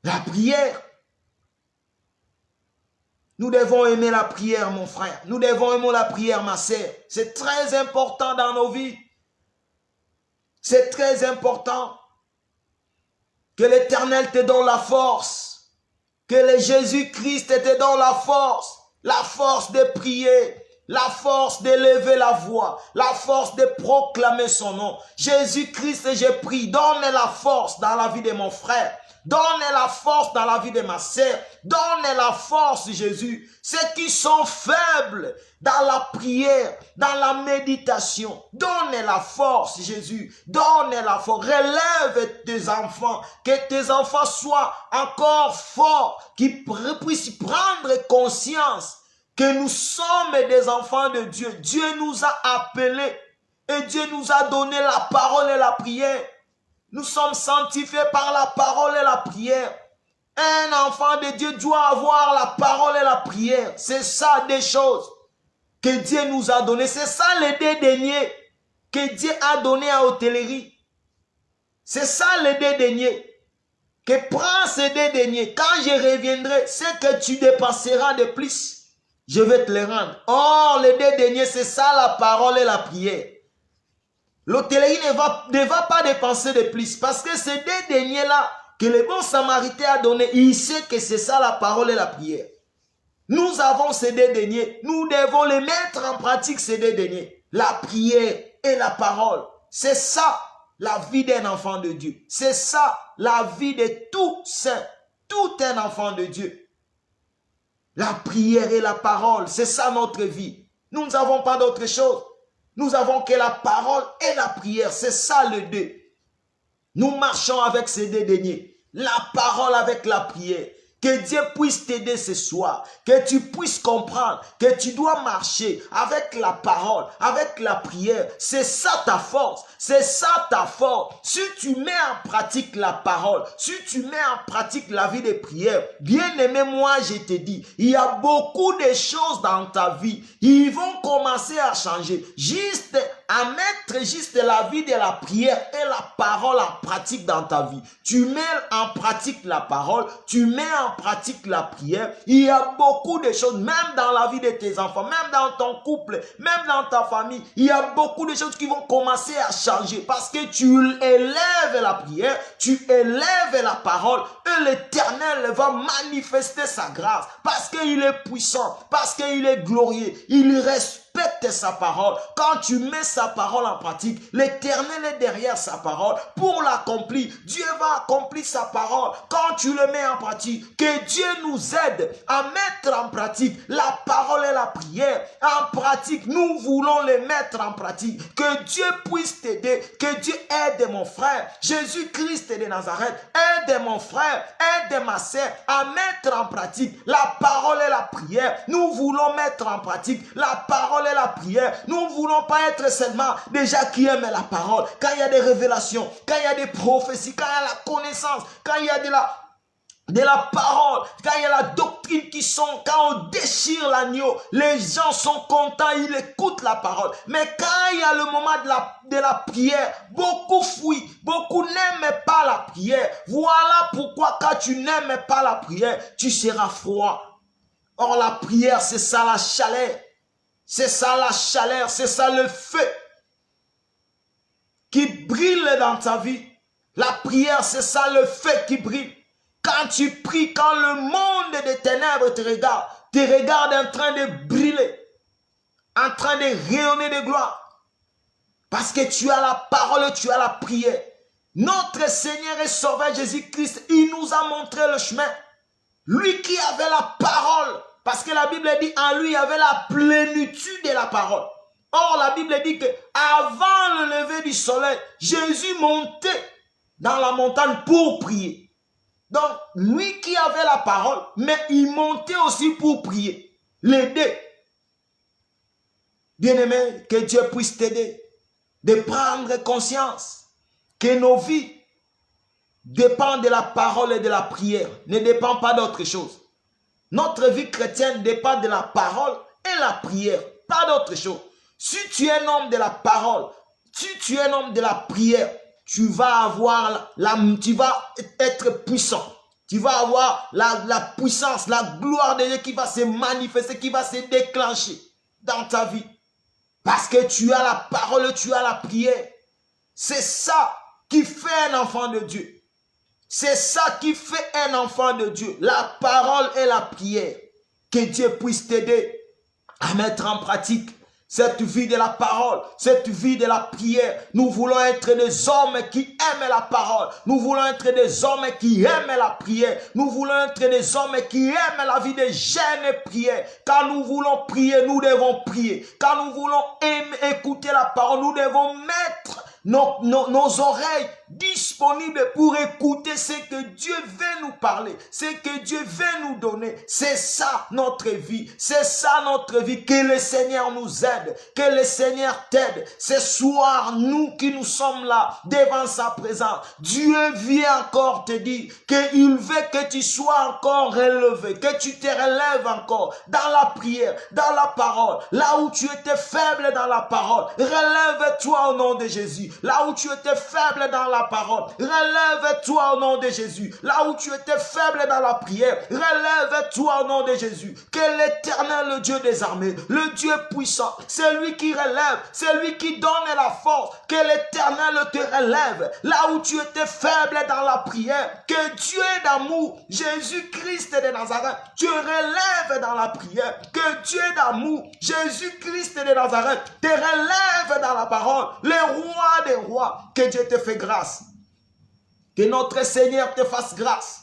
La prière. Nous devons aimer la prière, mon frère. Nous devons aimer la prière, ma sœur. C'est très important dans nos vies. C'est très important que l'Éternel te donne la force. Que le Jésus-Christ te donne la force de prier. La force d'élever la voix, la force de proclamer son nom. Jésus-Christ, je prie, donne la force dans la vie de mon frère. Donne la force dans la vie de ma sœur. Donne la force, Jésus. Ceux qui sont faibles dans la prière, dans la méditation. Donne la force, Jésus. Donne la force. Relève tes enfants. Que tes enfants soient encore forts. Qu'ils puissent prendre conscience que nous sommes des enfants de Dieu. Dieu nous a appelés et Dieu nous a donné la parole et la prière. Nous sommes sanctifiés par la parole et la prière. Un enfant de Dieu doit avoir la parole et la prière. C'est ça des choses que Dieu nous a données. C'est ça les deux deniers que Dieu a donné à l'hôtellerie. C'est ça les deux deniers. Que prends ces deux deniers. Quand je reviendrai, ce que tu dépenseras de plus, je vais te les rendre. Or, les deux deniers, c'est ça la parole et la prière. L'hôtellerie ne va pas dépenser de plus. Parce que ces deux deniers-là, que le bon samaritain a donné, il sait que c'est ça la parole et la prière. Nous avons ces deux deniers. Nous devons les mettre en pratique, ces deux deniers. La prière et la parole. C'est ça la vie d'un enfant de Dieu. C'est ça la vie de tout saint. Tout un enfant de Dieu. La prière et la parole, c'est ça notre vie. Nous n'avons pas d'autre chose. Nous avons que la parole et la prière. C'est ça le deux. Nous marchons avec ces deux deniers. La parole avec la prière. Que Dieu puisse t'aider ce soir. Que tu puisses comprendre que tu dois marcher avec la parole, avec la prière. C'est ça ta force. C'est ça ta force. Si tu mets en pratique la parole, si tu mets en pratique la vie de prière, bien aimé, moi je te dis, il y a beaucoup de choses dans ta vie. Ils vont commencer à changer. Juste à mettre juste la vie de la prière et la parole en pratique dans ta vie. Tu mets en pratique la parole, tu mets en pratique la prière. Il y a beaucoup de choses, même dans la vie de tes enfants, même dans ton couple, même dans ta famille. Il y a beaucoup de choses qui vont commencer à changer parce que tu élèves la prière, tu élèves la parole et l'Éternel va manifester sa grâce parce qu'il est puissant, parce qu'il est glorieux, il respecte sa parole. Quand tu mets sa parole en pratique, l'Éternel est derrière sa parole pour l'accomplir. Dieu va accomplir sa parole quand tu le mets en pratique. Que Dieu nous aide à mettre en pratique la parole et la prière. En pratique, nous voulons les mettre en pratique. Que Dieu puisse t'aider. Que Dieu aide mon frère. Jésus-Christ de Nazareth, aide mon frère, aide ma sœur à mettre en pratique la parole et la prière. Nous voulons mettre en pratique la parole et la prière. Nous ne voulons pas être seulement des gens qui aiment la parole. Quand il y a des révélations, quand il y a des prophéties, quand il y a la connaissance, quand il y a de la de la parole, quand il y a la doctrine qui sont, quand on déchire l'agneau, les gens sont contents, ils écoutent la parole. Mais quand il y a le moment de la prière, beaucoup fuient, beaucoup n'aiment pas la prière. Voilà pourquoi quand tu n'aimes pas la prière, tu seras froid. Or la prière, c'est ça la chaleur. C'est ça la chaleur, c'est ça le feu qui brille dans ta vie. La prière, c'est ça le feu qui brille. Quand tu pries, quand le monde des ténèbres te regarde en train de briller, en train de rayonner de gloire. Parce que tu as la parole, tu as la prière. Notre Seigneur et Sauveur Jésus-Christ, il nous a montré le chemin. Lui qui avait la parole, parce que la Bible dit en lui, il y avait la plénitude de la parole. Or, la Bible dit que avant le lever du soleil, Jésus montait dans la montagne pour prier. Donc, lui qui avait la parole, mais il montait aussi pour prier, l'aider. Bien-aimé, que Dieu puisse t'aider de prendre conscience que nos vies dépendent de la parole et de la prière, ne dépendent pas d'autre chose. Notre vie chrétienne dépend de la parole et la prière, pas d'autre chose. Si tu es un homme de la parole, si tu es un homme de la prière, tu vas être puissant. Tu vas avoir la puissance, la gloire de Dieu qui va se manifester, qui va se déclencher dans ta vie. Parce que tu as la parole, tu as la prière. C'est ça qui fait un enfant de Dieu. C'est ça qui fait un enfant de Dieu. La parole et la prière. Que Dieu puisse t'aider à mettre en pratique cette vie de la parole, cette vie de la prière. Nous voulons être des hommes qui aiment la parole. Nous voulons être des hommes qui aiment la prière. Nous voulons être des hommes qui aiment la vie de jeûne et prière. Quand nous voulons prier, nous devons prier. Quand nous voulons écouter la parole, nous devons mettre nos oreilles disponibles pour écouter ce que Dieu veut nous parler, ce que Dieu veut nous donner. C'est ça notre vie, c'est ça notre vie. Que le Seigneur nous aide, que le Seigneur t'aide. Ce soir, nous qui nous sommes là devant sa présence, Dieu vient encore te dire qu'il veut que tu sois encore relevé, que tu te relèves encore dans la prière, dans la parole. Là où tu étais faible dans la parole, relève-toi au nom de Jésus. Là où tu étais faible dans la parole, relève-toi au nom de Jésus. Là où tu étais faible dans la prière, relève-toi au nom de Jésus. Que l'Éternel, le Dieu des armées, le Dieu puissant, c'est lui qui relève, c'est lui qui donne la force. Que l'Éternel te relève. Là où tu étais faible dans la prière, que Dieu d'amour, Jésus-Christ de Nazareth, te relève dans la prière. Que Dieu d'amour, Jésus-Christ de Nazareth, te relève dans la parole. Le roi des rois, que Dieu te fait grâce. Que notre Seigneur te fasse grâce.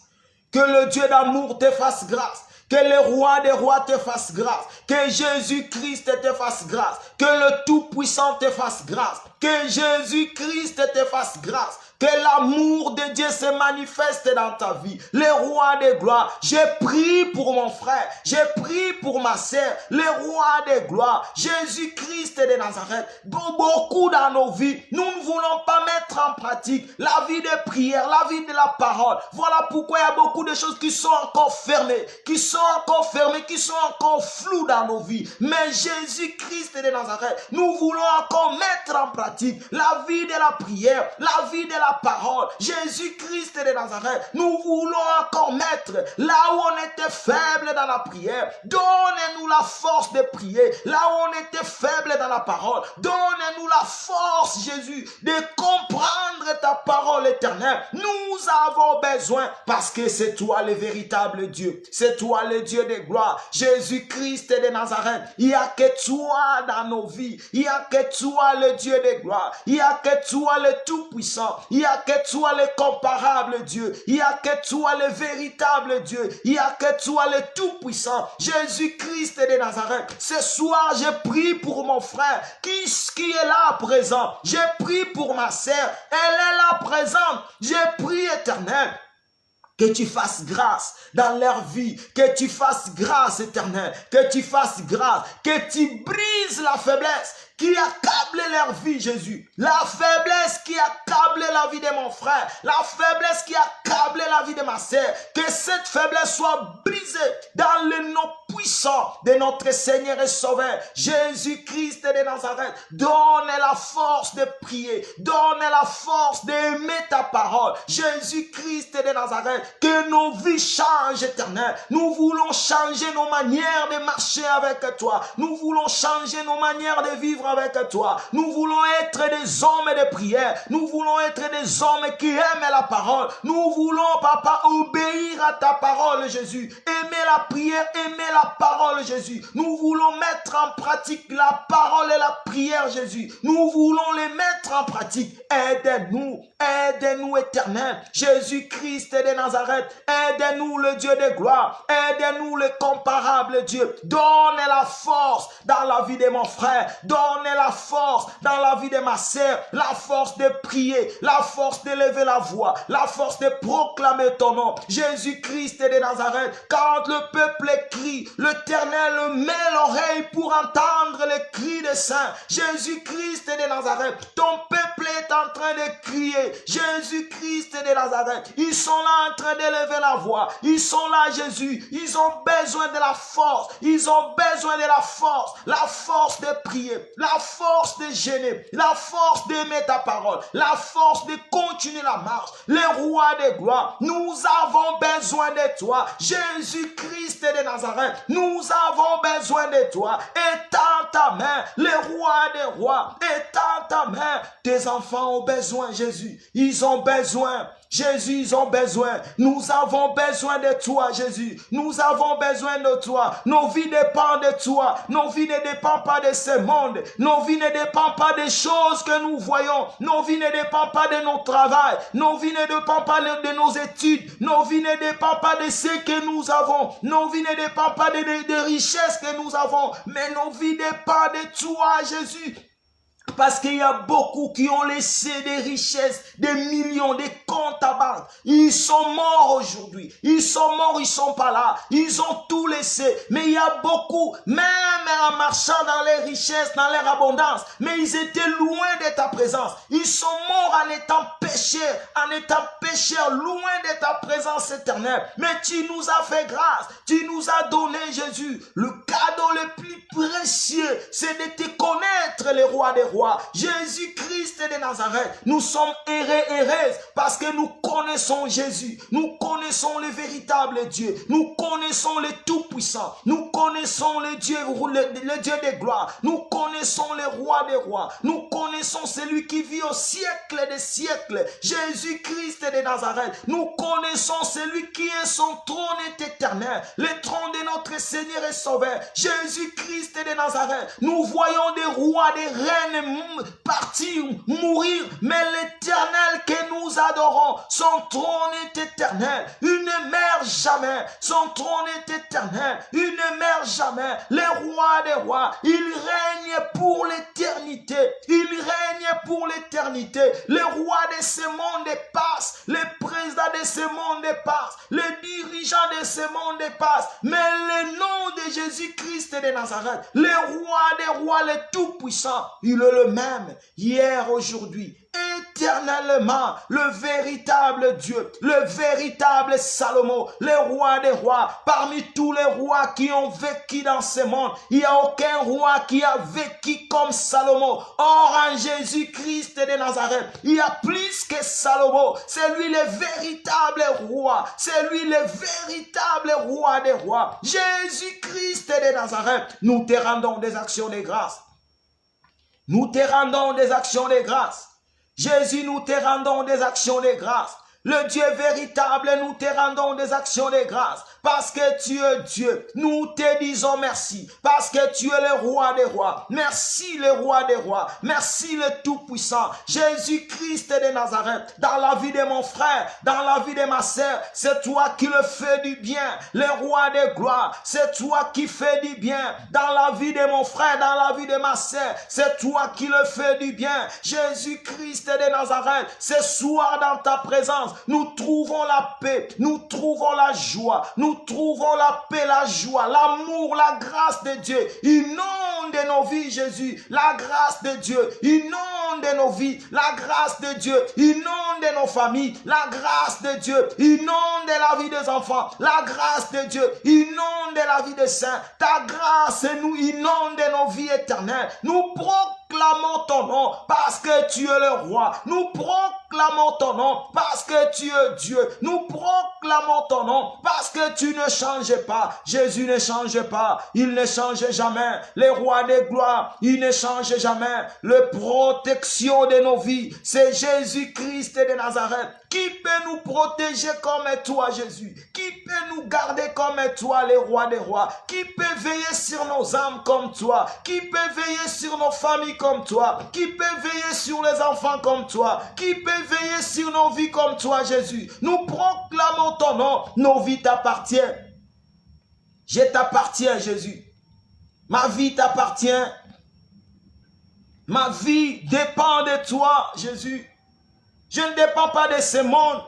Que le Dieu d'amour te fasse grâce. Que le roi des rois te fasse grâce. Que Jésus-Christ te fasse grâce. Que le Tout-Puissant te fasse grâce. Que Jésus-Christ te fasse grâce. Que l'amour de Dieu se manifeste dans ta vie. Le roi de gloire, j'ai prié pour mon frère, j'ai prié pour ma sœur. Le roi de gloire, Jésus-Christ de Nazareth. Beaucoup dans nos vies, nous ne voulons pas mettre en pratique la vie de prière, la vie de la parole. Voilà pourquoi il y a beaucoup de choses qui sont encore fermées, qui sont encore floues dans nos vies. Mais Jésus-Christ de Nazareth, nous voulons encore mettre en pratique la vie de la prière, la vie de la parole. Jésus-Christ de Nazareth, nous voulons encore mettre là où on était faible dans la prière, donnez-nous la force de prier. Là où on était faible dans la parole, donnez-nous la force, Jésus, de comprendre ta parole éternelle. Nous avons besoin parce que c'est toi le véritable Dieu, c'est toi le Dieu de gloire, Jésus-Christ de Nazareth. Il n'y a que toi dans nos vies, il n'y a que toi le Dieu de gloire, il n'y a que toi le Tout-Puissant. Il n'y a que toi le comparable Dieu. Il n'y a que toi le véritable Dieu. Il n'y a que toi le tout-puissant. Jésus-Christ de Nazareth. Ce soir, j'ai prié pour mon frère qui est là présent. J'ai prié pour ma sœur. Elle est là présente. J'ai prié, Éternel, que tu fasses grâce dans leur vie, que tu fasses grâce, Éternel, que tu fasses grâce, que tu brises la faiblesse qui accablait leur vie, Jésus. La faiblesse qui accablait la vie de mon frère. La faiblesse qui accablait la vie de ma sœur. Que cette faiblesse soit brisée dans le nom puissant de notre Seigneur et Sauveur, Jésus-Christ de Nazareth. Donne la force de prier. Donne la force d'aimer ta parole. Jésus-Christ de Nazareth. Que nos vies changent, Éternel. Nous voulons changer nos manières de marcher avec toi. Nous voulons changer nos manières de vivre avec toi. Nous voulons être des hommes de prière. Nous voulons être des hommes qui aiment la parole. Nous voulons, Papa, obéir à ta parole, Jésus. Aimer la prière, aimer la parole, Jésus. Nous voulons mettre en pratique la parole et la prière, Jésus. Nous voulons les mettre en pratique. Aide-nous, aide-nous, Éternel. Jésus-Christ de Nazareth, aide-nous, le Dieu de gloire. Aide-nous, le comparable Dieu. Donne la force dans la vie de mon frère. Donne la force dans la vie de ma sœur. La force de prier, la force de lever la voix, la force de proclamer ton nom. Jésus-Christ de Nazareth, quand le peuple crie, l'Éternel met l'oreille pour entendre les cris des saints. Jésus-Christ de Nazareth, ton peuple est en train de crier. Jésus-Christ de Nazareth, ils sont là en train de lever la voix. Ils sont là, Jésus. Ils ont besoin de la force. Ils ont besoin de la force de prier, la force de gêner, la force d'aimer ta parole, la force de continuer la marche. Les rois de gloire, nous avons besoin de toi. Jésus-Christ de Nazareth, nous avons besoin de toi. Étends ta main, les rois des rois, étends ta main. Tes enfants ont besoin, Jésus. Ils ont besoin. Jésus, ils ont besoin. Nous avons besoin de toi, Jésus. Nous avons besoin de toi. Nos vies dépendent de toi. Nos vies ne dépendent pas de ce monde. Nos vies ne dépendent pas des choses que nous voyons. Nos vies ne dépendent pas de notre travail. Nos vies ne dépendent pas de nos études. Nos vies ne dépendent pas de ce que nous avons. Nos vies ne dépendent pas des richesses que nous avons. Mais nos vies dépendent de toi, Jésus. Parce qu'il y a beaucoup qui ont laissé des richesses, des millions, des comptes à banque. Ils sont morts aujourd'hui. Ils sont morts, ils sont pas là. Ils ont tout laissé. Mais il y a beaucoup, même en marchant dans les richesses, dans leur abondance, mais ils étaient loin de ta présence. Ils sont morts en étant pécheurs, loin de ta présence éternelle. Mais tu nous as fait grâce. Tu nous as donné, Jésus, le cadeau le plus précieux, c'est de te connaître, les rois des rois. Jésus-Christ de Nazareth, nous sommes heureux parce que nous connaissons Jésus, nous connaissons le véritable Dieu, nous connaissons le Tout-Puissant, nous connaissons le Dieu de gloire, nous connaissons le roi des rois, nous connaissons celui qui vit au siècle des siècles, Jésus-Christ de Nazareth, nous connaissons celui qui est son trône est éternel, le trône de notre Seigneur et Sauveur, Jésus-Christ de Nazareth. Nous voyons des rois, des reines partir, mourir, mais l'Éternel que nous adorons, son trône est éternel, il ne meurt jamais, son trône est éternel, il ne meurt jamais, les rois des rois, il règne pour l'éternité, il règne pour l'éternité, les rois de ce monde passent, les présidents de ce monde passent, les dirigeants de ce monde passent, mais le nom de Jésus-Christ de Nazareth, les rois des rois, le Tout-Puissant, il est le même, hier, aujourd'hui, éternellement, le véritable Dieu, le véritable Salomon, le roi des rois, parmi tous les rois qui ont vécu dans ce monde, il n'y a aucun roi qui a vécu comme Salomon. Or, en Jésus-Christ de Nazareth, il y a plus que Salomon, c'est lui le véritable roi, c'est lui le véritable roi des rois, Jésus-Christ de Nazareth. Nous te rendons des actions de grâce. Nous te rendons des actions de grâce. Jésus, nous te rendons des actions de grâce. Le Dieu véritable, nous te rendons des actions de grâce. Parce que tu es Dieu, nous te disons merci. Parce que tu es le roi des rois. Merci le roi des rois. Merci le Tout-Puissant. Jésus-Christ de Nazareth. Dans la vie de mon frère, dans la vie de ma sœur, c'est toi qui le fais du bien. Le roi de gloire, c'est toi qui fais du bien. Dans la vie de mon frère, dans la vie de ma sœur, c'est toi qui le fais du bien. Jésus-Christ de Nazareth, ce soir dans ta présence, présence, nous trouvons la paix, nous trouvons la joie, nous trouvons la paix, la joie, l'amour, la grâce de Dieu. Inonde nos vies, Jésus, la grâce de Dieu. Inonde nos vies, la grâce de Dieu. Inonde nos familles, la grâce de Dieu. Inonde la vie des enfants, la grâce de Dieu. Inonde la vie des saints. Ta grâce nous inonde nos vies éternelles. Nous proclamons ton nom parce que tu es le roi. Nous proclamons ton nom parce que tu es Dieu. Nous proclamons ton nom parce que tu ne changes pas. Jésus ne change pas. Il ne change jamais. Le roi des gloires, il ne change jamais. La protection de nos vies, c'est Jésus-Christ de Nazareth. Qui peut nous protéger comme toi, Jésus? Qui peut nous garder comme toi, le roi des rois? Qui peut veiller sur nos âmes comme toi? Qui peut veiller sur nos familles comme toi? Qui peut veiller sur les enfants comme toi? Qui peut veiller sur nos vies comme toi, Jésus? Nous proclamons ton nom. Nos vies t'appartiennent. Je t'appartiens, Jésus. Ma vie t'appartient. Ma vie dépend de toi, Jésus. Je ne dépends pas de ce monde.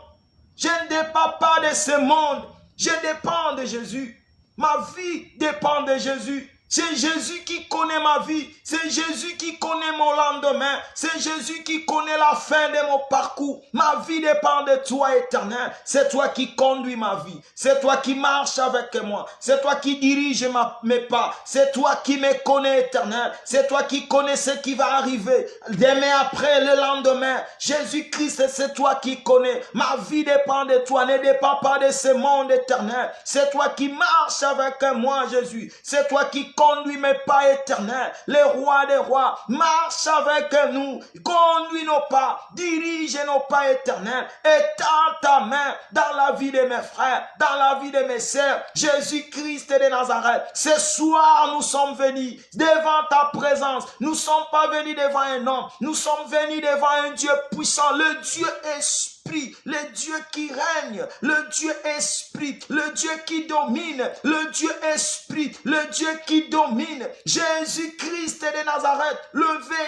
Je ne dépends pas de ce monde. Je dépends de Jésus. Ma vie dépend de Jésus. C'est Jésus qui connaît ma vie. C'est Jésus qui connaît mon lendemain. C'est Jésus qui connaît la fin de mon parcours. Ma vie dépend de toi, éternel. C'est toi qui conduis ma vie. C'est toi qui marches avec moi. C'est toi qui dirige mes pas. C'est toi qui me connais, éternel. C'est toi qui connais ce qui va arriver. Demain, après, le lendemain. Jésus-Christ, c'est toi qui connais. Ma vie dépend de toi. Ne dépend pas de ce monde éternel. C'est toi qui marches avec moi, Jésus. C'est toi qui conduis mes pas éternels. Le roi des rois marche avec nous. Conduis nos pas. Dirige nos pas éternels. Étends ta main dans la vie de mes frères, dans la vie de mes sœurs. Jésus-Christ de Nazareth. Ce soir, nous sommes venus devant ta présence. Nous ne sommes pas venus devant un homme. Nous sommes venus devant un Dieu puissant. Le Dieu esprit, le Dieu qui règne, le Dieu esprit, le Dieu qui domine, le Dieu esprit, le Dieu qui domine, Jésus-Christ de Nazareth, le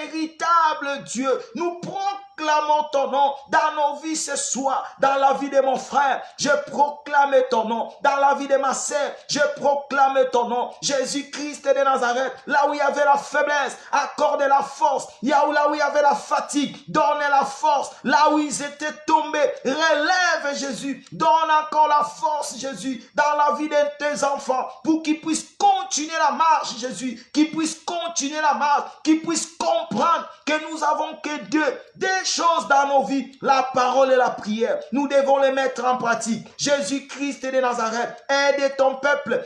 véritable Dieu. Nous proclamons ton nom dans nos vies ce soir, dans la vie de mon frère, je proclame ton nom, dans la vie de ma sœur, je proclame ton nom, Jésus-Christ de Nazareth, là où il y avait la faiblesse, accorde la force, là où il y avait la fatigue, donne la force, là où ils étaient tombés, relève Jésus, donne encore la force Jésus, dans la vie de tes enfants, pour qu'ils puissent continuer la marche Jésus, qu'ils puissent continuer la marche, qu'ils puissent comprendre que nous avons que deux choses dans nos vies, la parole et la prière. Nous devons les mettre en pratique. Jésus-Christ de Nazareth, aide ton peuple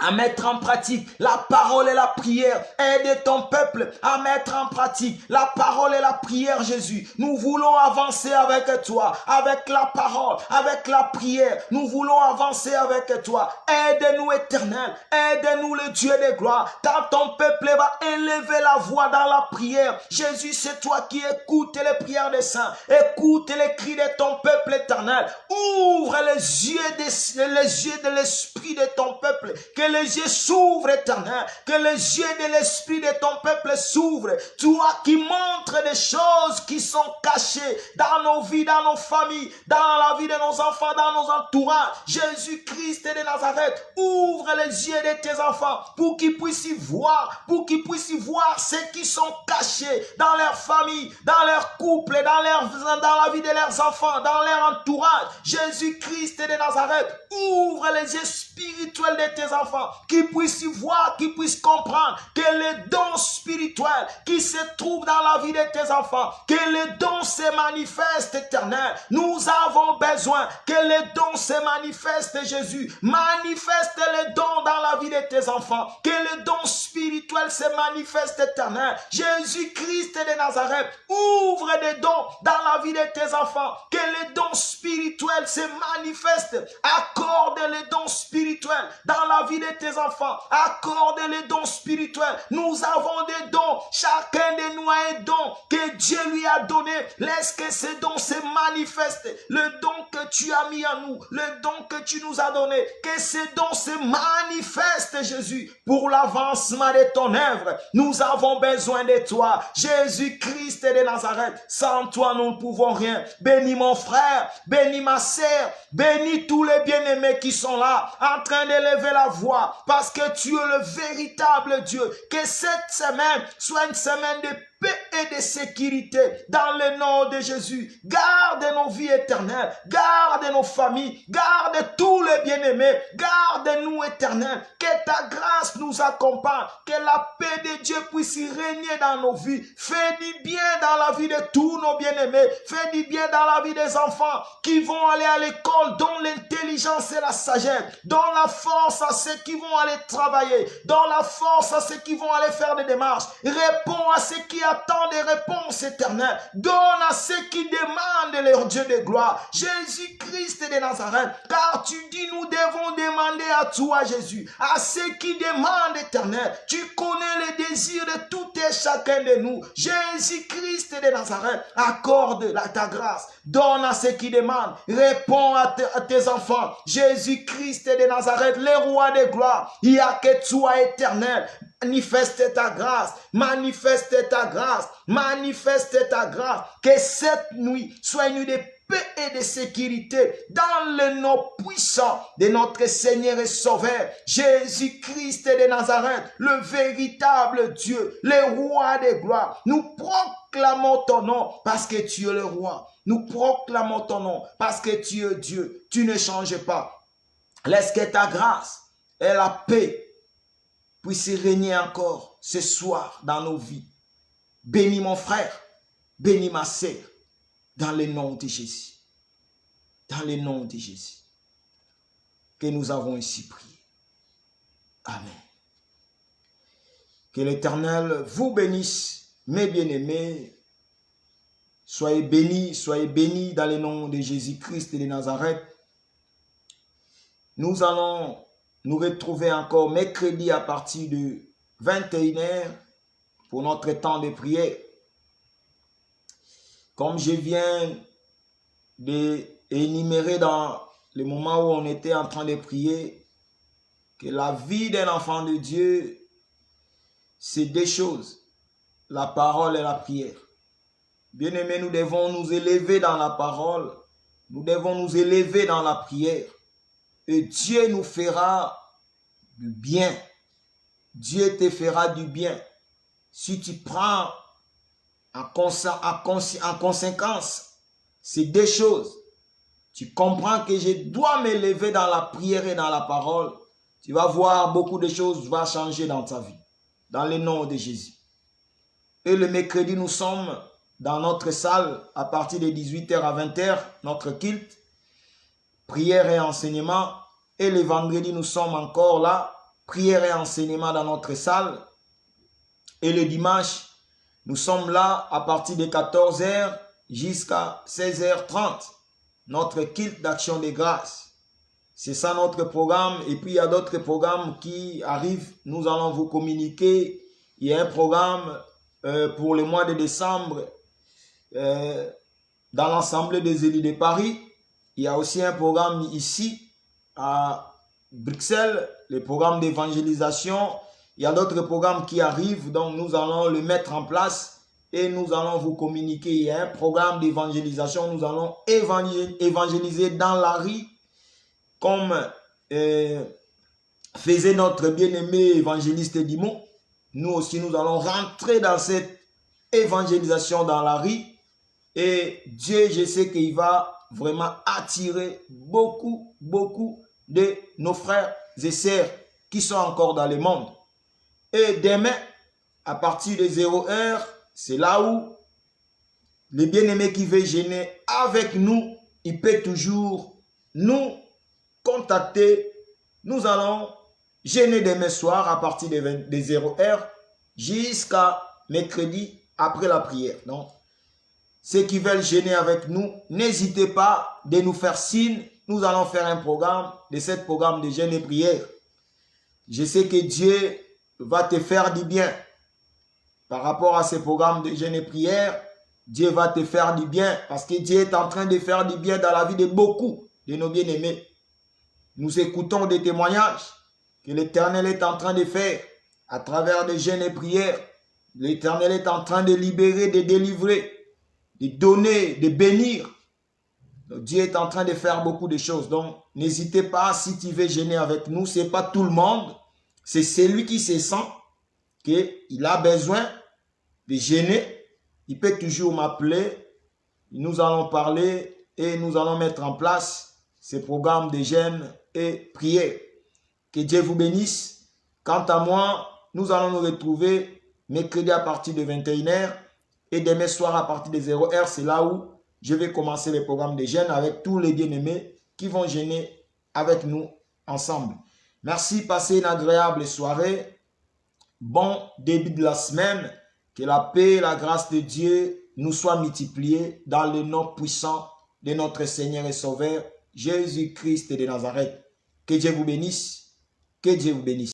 à mettre en pratique la parole et la prière. Aide ton peuple à mettre en pratique la parole et la prière, Jésus. Nous voulons avancer avec toi, avec la parole, avec la prière. Nous voulons avancer avec toi. Aide-nous, éternel. Aide-nous, le Dieu de gloire. Quand ton peuple va élever la voix dans la prière, Jésus, c'est toi qui écoutes les prières des saints. Écoute les cris de ton peuple éternel. Ouvre les yeux de l'esprit de ton peuple. Que les yeux s'ouvrent, éternel. Que les yeux de l'esprit de ton peuple s'ouvrent. Toi qui montres des choses qui sont cachées dans nos vies, dans nos familles, dans la vie de nos enfants, dans nos entourages. Jésus-Christ de Nazareth, ouvre les yeux de tes enfants pour qu'ils puissent y voir, ce qui sont cachés dans leur famille, dans leur couple, dans la vie de leurs enfants, dans leur entourage. Jésus-Christ de Nazareth, ouvre les yeux spirituels de tes enfants, qui puissent y voir, qui puissent comprendre que les dons spirituels qui se trouvent dans la vie de tes enfants, que les dons se manifestent, éternel. Nous avons besoin que les dons se manifestent, Jésus. Manifeste les dons dans la vie de tes enfants, que les dons spirituels se manifestent, éternel. Jésus-Christ de Nazareth, ouvre des dons dans la vie de tes enfants, que les dons spirituels se manifestent. Accorde les dons spirituels dans la vie de tes enfants. Accorde les dons spirituels. Nous avons des dons. Chacun de nous a un don que Dieu lui a donné. Laisse que ces dons se manifestent. Le don que tu as mis en nous, le don que tu nous as donné, que ces dons se manifestent, Jésus, pour l'avancement de ton œuvre. Nous avons besoin de toi, Jésus-Christ de Nazareth. Nazareth. Sans toi, nous ne pouvons rien. Bénis mon frère, bénis ma sœur, bénis tous les bien-aimés qui sont là, en train d'élever la voix, parce que tu es le véritable Dieu. Que cette semaine soit une semaine de paix et de sécurité dans le nom de Jésus. Garde nos vies éternelles, garde nos familles, garde tous les bien-aimés, garde-nous éternels. Que ta grâce nous accompagne, que la paix de Dieu puisse régner dans nos vies. Fais du bien dans la vie de tous nos bien-aimés, fais du bien dans la vie des enfants qui vont aller à l'école, dont l'intelligence et la sagesse, donne la force à ceux qui vont aller travailler, donne la force à ceux qui vont aller faire des démarches, réponds à ceux qui attendent des réponses éternelles, donne à ceux qui demandent leur Dieu de gloire, Jésus-Christ de Nazareth, car tu dis nous devons demander à toi Jésus, à ceux qui demandent éternel, tu connais les désirs de tout et chacun de nous, Jésus-Christ de Nazareth, accorde ta grâce, donne à ceux qui demandent, réponds à tes enfants, Jésus-Christ de Nazareth, le roi de gloire, il n'y a que toi éternel, manifeste ta grâce, manifeste ta grâce, manifeste ta grâce, que cette nuit soit une nuit de paix et de sécurité dans le nom puissant de notre Seigneur et Sauveur, Jésus-Christ de Nazareth, le véritable Dieu, le roi de gloire. Nous proclamons ton nom parce que tu es le roi. Nous proclamons ton nom parce que tu es Dieu. Tu ne changes pas. Laisse que ta grâce et la paix puissent régner encore ce soir dans nos vies. Bénis mon frère, bénis ma sœur, dans le nom de Jésus. Dans le nom de Jésus. Que nous avons ainsi prié. Amen. Que l'Éternel vous bénisse, mes bien-aimés. Soyez bénis dans le nom de Jésus-Christ de Nazareth. Nous allons nous retrouver encore mercredi à partir de 21h pour notre temps de prière. Comme je viens d'énumérer dans le moment où on était en train de prier, que la vie d'un enfant de Dieu, c'est deux choses, la parole et la prière. Bien-aimés, nous devons nous élever dans la parole, nous devons nous élever dans la prière. Et Dieu nous fera du bien. Dieu te fera du bien. Si tu prends en conséquence ces deux choses, tu comprends que je dois m'élever dans la prière et dans la parole, tu vas voir beaucoup de choses vont changer dans ta vie. Dans le nom de Jésus. Et le mercredi, nous sommes dans notre salle à partir de 18h à 20h, notre culte, prière et enseignement. Et le vendredi, nous sommes encore là, prière et enseignement dans notre salle. Et le dimanche, nous sommes là à partir de 14h jusqu'à 16h30. Notre culte d'action de grâce. C'est ça notre programme. Et puis il y a d'autres programmes qui arrivent. Nous allons vous communiquer. Il y a un programme pour le mois de décembre dans l'Assemblée des élus de Paris. Il y a aussi un programme ici à Bruxelles, le programme d'évangélisation. Il y a d'autres programmes qui arrivent, donc nous allons le mettre en place et nous allons vous communiquer. Il y a un programme d'évangélisation, nous allons évangéliser dans la rue, comme faisait notre bien-aimé évangéliste Dimon. Nous aussi, nous allons rentrer dans cette évangélisation dans la rue. Et Dieu, je sais qu'il va vraiment attirer beaucoup de nos frères et sœurs qui sont encore dans le monde. Et demain, à partir de 0h, c'est là où le bien-aimé qui veut jeûner avec nous, il peut toujours nous contacter. Nous allons jeûner demain soir à partir de 0h jusqu'à mercredi après la prière. Donc, ceux qui veulent jeûner avec nous, n'hésitez pas de nous faire signe. Nous allons faire un programme, de ce programme de jeûne et prière. Je sais que Dieu va te faire du bien. Par rapport à ce programme de jeûne et prière, Dieu va te faire du bien parce que Dieu est en train de faire du bien dans la vie de beaucoup de nos bien-aimés. Nous écoutons des témoignages que l'Éternel est en train de faire à travers des jeûnes et prières. L'Éternel est en train de libérer, de délivrer. de donner, de bénir. Donc, Dieu est en train de faire beaucoup de choses. Donc, n'hésitez pas, si tu veux jeûner avec nous, ce n'est pas tout le monde. C'est celui qui se sent qu'il a besoin de jeûner. Il peut toujours m'appeler. Nous allons parler et nous allons mettre en place ce programme de jeûne et prière. Que Dieu vous bénisse. Quant à moi, nous allons nous retrouver mercredi à partir de 21h et demain soir à partir de 0h. C'est là où je vais commencer le programme de jeûne avec tous les bien-aimés qui vont jeûner avec nous ensemble. Merci, passez une agréable soirée. Bon début de la semaine. Que la paix et la grâce de Dieu nous soient multipliées dans le nom puissant de notre Seigneur et Sauveur, Jésus-Christ de Nazareth. Que Dieu vous bénisse. Que Dieu vous bénisse.